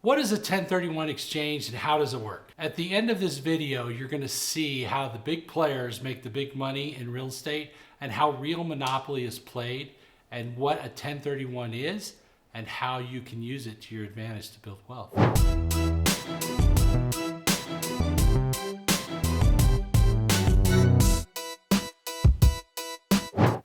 What is a 1031 exchange and how does it work? At the end of this video, you're going to see how the big players make the big money in real estate and how real monopoly is played and what a 1031 is and how you can use it to your advantage to build wealth.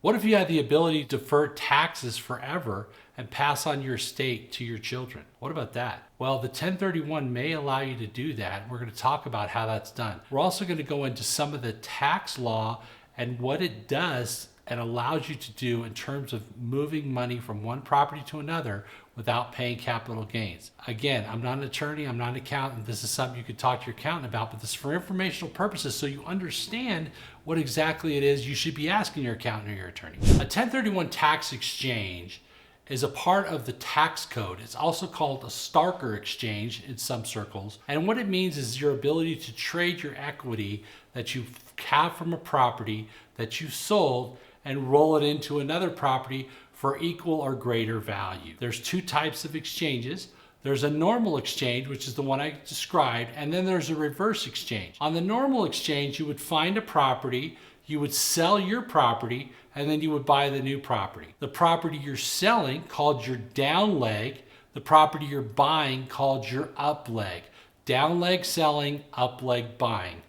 What if you had the ability to defer taxes forever and pass on your estate to your children? What about that? Well, the 1031 may allow you to do that. We're going to talk about how that's done. We're also going to go into some of the tax law and what it does and allows you to do in terms of moving money from one property to another without paying capital gains. Again, I'm not an attorney, I'm not an accountant. This is something you could talk to your accountant about, but this is for informational purposes so you understand what exactly it is you should be asking your accountant or your attorney. A 1031 tax exchange is a part of the tax code. It's also called a Starker exchange in some circles. And what it means is your ability to trade your equity that you have from a property that you sold and roll it into another property for equal or greater value. There's two types of exchanges. There's a normal exchange, which is the one I described, and then there's a reverse exchange. On the normal exchange, you would find a property, you would sell your property, and then you would buy the new property. The property you're selling, called your down leg, the property you're buying, called your up leg. Down leg selling, up leg buying.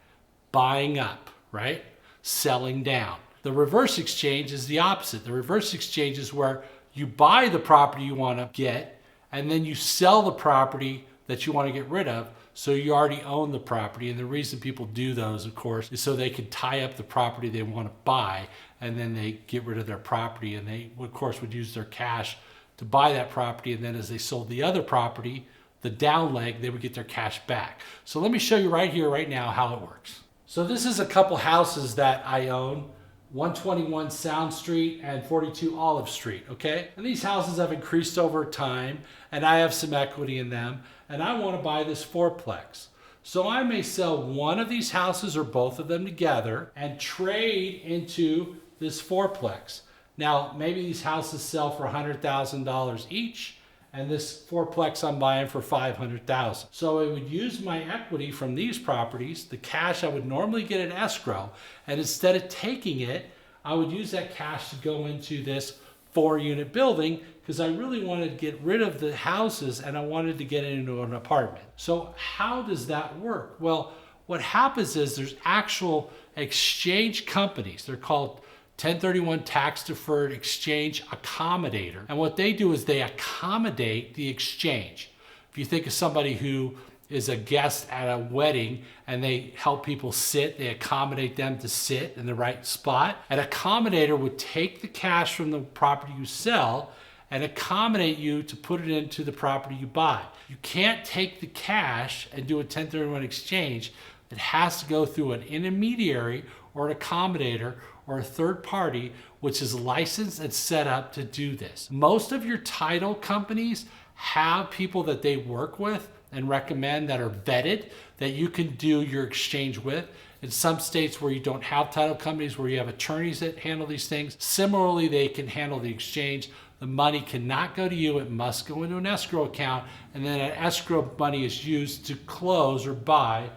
Buying up, right? Selling down. The reverse exchange is the opposite. The reverse exchange is where you buy the property you want to get, and then you sell the property that you want to get rid of, so you already own the property. And the reason people do those, of course, is so they can tie up the property they want to buy, and then they get rid of their property, and they, of course, would use their cash to buy that property, and then as they sold the other property, the down leg, they would get their cash back. So let me show you right here, right now, how it works. So this is a couple houses that I own. 121 Sound Street and 42 Olive Street, okay? And these houses have increased over time, and I have some equity in them, and I want to buy this fourplex. So I may sell one of these houses or both of them together and trade into this fourplex. Now, maybe these houses sell for $100,000 each, and this fourplex I'm buying for $500,000. So I would use my equity from these properties, the cash I would normally get in escrow, and instead of taking it, I would use that cash to go into this 4-unit building because I really wanted to get rid of the houses and I wanted to get into an apartment. So how does that work? Well, what happens is there's actual exchange companies. They're called 1031 tax deferred exchange accommodator. And what they do is they accommodate the exchange. If you think of somebody who is a guest at a wedding and they help people sit, they accommodate them to sit in the right spot. An accommodator would take the cash from the property you sell and accommodate you to put it into the property you buy. You can't take the cash and do a 1031 exchange. It has to go through an intermediary or an accommodator or a third party which is licensed and set up to do this. Most of your title companies have people that they work with and recommend that are vetted that you can do your exchange with. In some states where you don't have title companies, where you have attorneys that handle these things, similarly, they can handle the exchange. The money cannot go to you, it must go into an escrow account, and then that escrow money is used to close or buy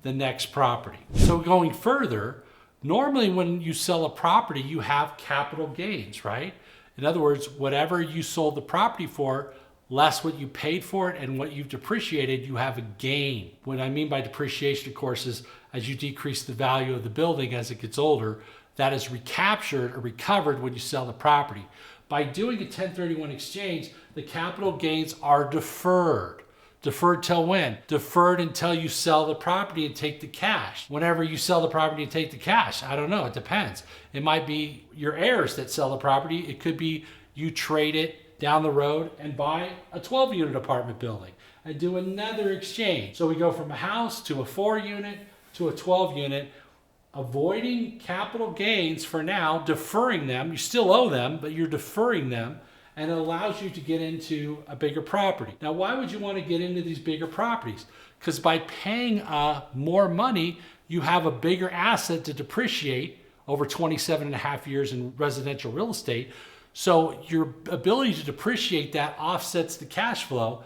the next property. So going further, normally when you sell a property, you have capital gains, right? In other words, whatever you sold the property for, less what you paid for it and what you've depreciated, you have a gain. What I mean by depreciation, of course, is as you decrease the value of the building as it gets older, that is recaptured or recovered when you sell the property. By doing a 1031 exchange, the capital gains are deferred. Deferred till when? Deferred until you sell the property and take the cash. Whenever you sell the property and take the cash, I don't know, it depends. It might be your heirs that sell the property. It could be you trade it down the road and buy a 12-unit apartment building and do another exchange. So we go from a house to a 4-unit to a 12-unit, avoiding capital gains for now, deferring them. You still owe them, but you're deferring them, and it allows you to get into a bigger property. Now, why would you want to get into these bigger properties? Because by paying more money, you have a bigger asset to depreciate over 27 and a half years in residential real estate. So your ability to depreciate that offsets the cash flow.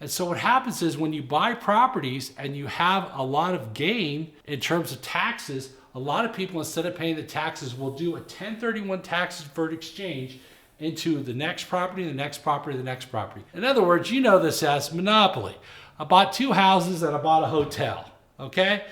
And so what happens is when you buy properties and you have a lot of gain in terms of taxes, a lot of people, instead of paying the taxes, will do a 1031 tax deferred exchange into the next property, the next property, the next property. In other words, you know this as monopoly. I bought 2 houses and I bought a hotel, okay?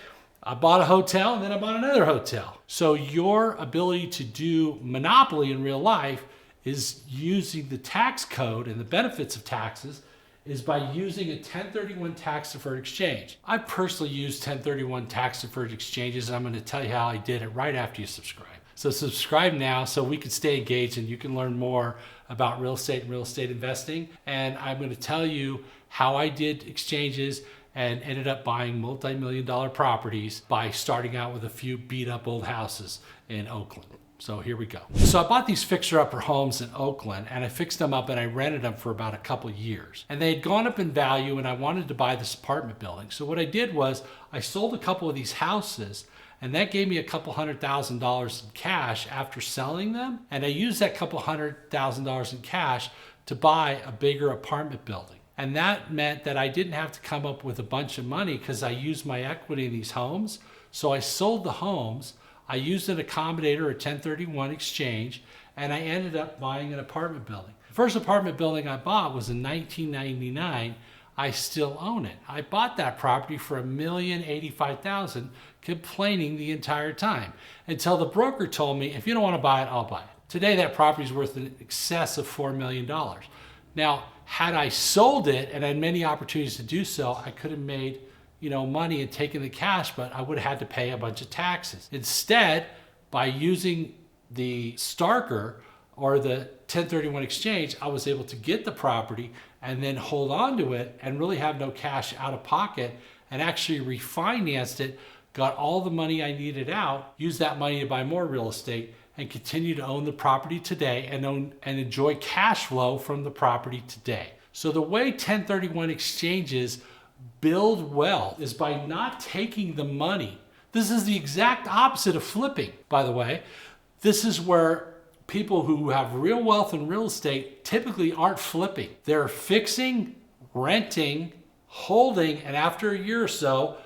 I bought a hotel and then I bought another hotel. So your ability to do monopoly in real life is using the tax code, and the benefits of taxes is by using a 1031 tax deferred exchange. I personally use 1031 tax deferred exchanges, and I'm going to tell you how I did it right after you subscribe. So subscribe now so we can stay engaged and you can learn more about real estate and real estate investing. And I'm going to tell you how I did exchanges and ended up buying multi-million-dollar properties by starting out with a few beat up old houses in Oakland. So here we go. So I bought these fixer-upper homes in Oakland, and I fixed them up and I rented them for about a couple years. And they had gone up in value, and I wanted to buy this apartment building. So what I did was I sold a couple of these houses, and that gave me a couple $100,000 in cash after selling them. And I used that couple $100,000 in cash to buy a bigger apartment building. And that meant that I didn't have to come up with a bunch of money because I used my equity in these homes. So I sold the homes. I used an accommodator, a 1031 exchange, and I ended up buying an apartment building. The first apartment building I bought was in 1999. I still own it. I bought that property for $1,085,000, complaining the entire time until the broker told me, if you don't want to buy it, I'll buy it. Today that property is worth in excess of $4 million. Now, had I sold it and had many opportunities to do so, I could have made money and taken the cash, but I would have had to pay a bunch of taxes. Instead, by using the Starker or the 1031 exchange, I was able to get the property and then hold on to it and really have no cash out of pocket, and actually refinanced it, got all the money I needed out, used that money to buy more real estate, and continue to own the property today and enjoy cash flow from the property today. So the way 1031 exchanges build wealth is by not taking the money. This is the exact opposite of flipping, by the way. This is where people who have real wealth in real estate typically aren't flipping. They're fixing, renting, holding, and after a year or so,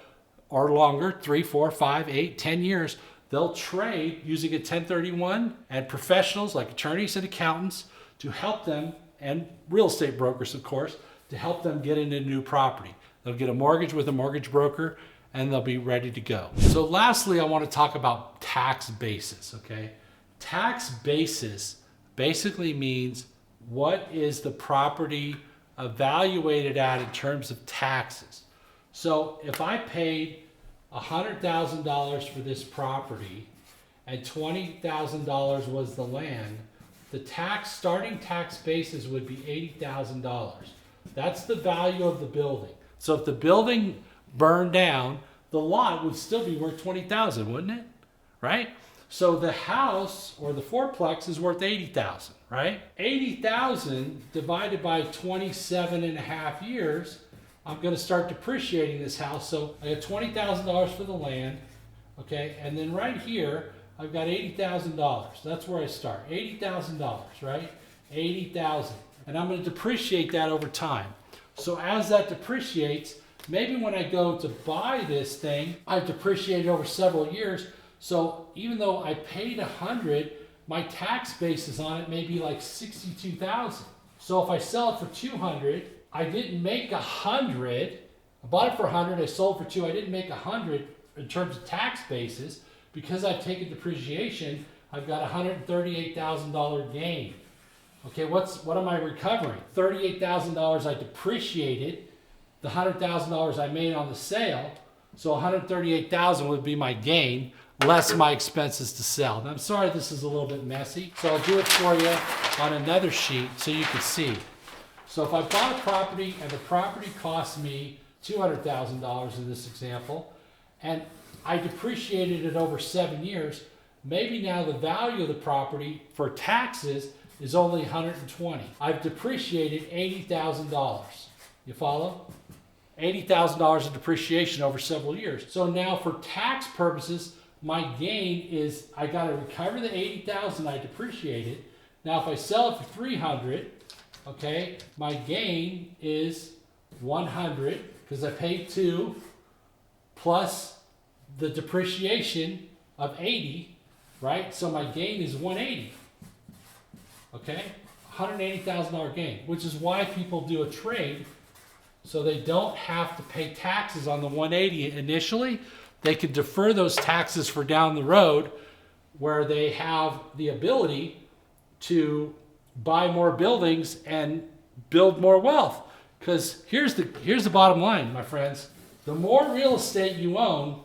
or longer, 3, 4, 5, 8, 10 years, they'll trade using a 1031 and professionals like attorneys and accountants to help them, and real estate brokers, of course, to help them get into new property. They'll get a mortgage with a mortgage broker and they'll be ready to go. So lastly, I want to talk about tax basis, okay? Tax basis basically means what is the property evaluated at in terms of taxes. So if I paid $100,000 for this property and $20,000 was the land, the starting tax basis would be $80,000. That's the value of the building. So if the building burned down, the lot would still be worth $20,000, wouldn't it? Right? So the house or the fourplex is worth $80,000, right? $80,000 divided by 27 and a half years, I'm going to start depreciating this house. So I got $20,000 for the land, okay? And then right here, I've got $80,000. That's where I start. $80,000, right? $80,000. And I'm going to depreciate that over time. So as that depreciates, maybe when I go to buy this thing, I've depreciated over several years. So even though I paid $100, my tax basis on it may be like $62,000. So if I sell it for $200, I didn't make $100. I bought it for $100. I sold for $2. I didn't make $100 in terms of tax basis because I've taken depreciation. I've got a $138,000 gain. Okay, what am I recovering? $38,000 I depreciated, the $100,000 I made on the sale. So $138,000 would be my gain, less my expenses to sell. Now, I'm sorry this is a little bit messy, so I'll do it for you on another sheet so you can see. So if I bought a property and the property cost me $200,000 in this example, and I depreciated it over 7 years, maybe now the value of the property for taxes is only $120,000. I've depreciated $80,000. You follow? $80,000 of depreciation over several years. So now for tax purposes, my gain is I got to recover the $80,000 I depreciated. Now if I sell it for $300,000, okay, my gain is 100, because I paid 2, plus the depreciation of 80, right? So my gain is 180. Okay? $180,000 gain, which is why people do a trade, so they don't have to pay taxes on the 180 initially. They can defer those taxes for down the road, where they have the ability to buy more buildings and build more wealth. Because here's the bottom line, my friends. The more real estate you own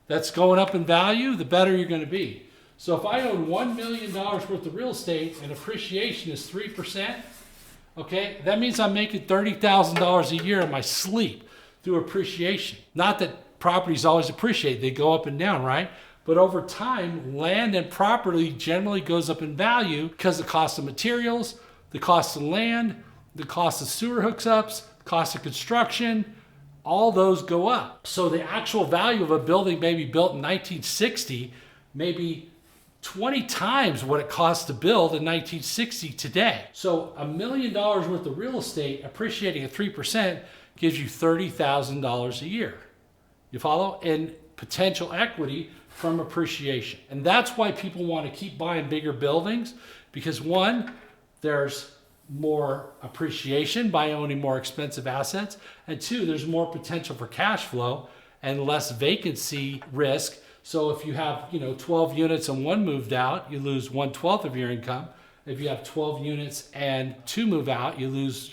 that's going up in value, the better you're going to be. So if I own $1 million worth of real estate and appreciation is 3%, okay, that means I'm making $30,000 a year in my sleep through appreciation. Not that properties always appreciate, they go up and down, right? But over time, land and property generally goes up in value because the cost of materials, the cost of land, the cost of sewer hookups, the cost of construction, all those go up. So the actual value of a building maybe built in 1960 may be 20 times what it cost to build in 1960 today. So $1 million worth of real estate appreciating at 3% gives you $30,000 a year. You follow? And potential equity from appreciation. And that's why people want to keep buying bigger buildings, because one, there's more appreciation by owning more expensive assets, and two, there's more potential for cash flow and less vacancy risk. So if you have 12 units and one moved out, you lose 1/12 of your income. If you have 12 units and 2 move out, you lose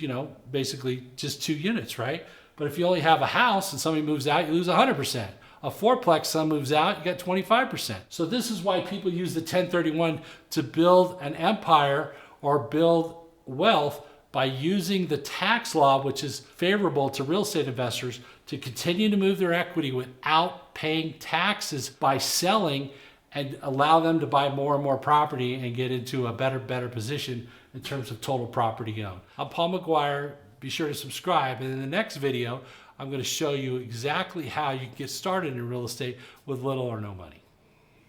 basically just 2 units, right? But if you only have a house and somebody moves out, you lose 100%. A fourplex, some moves out, you got 25%. So this is why people use the 1031 to build an empire or build wealth, by using the tax law, which is favorable to real estate investors, to continue to move their equity without paying taxes by selling, and allow them to buy more and more property and get into a better position in terms of total property owned. I'm Paul Maguire. Be sure to subscribe. And in the next video, I'm going to show you exactly how you can get started in real estate with little or no money.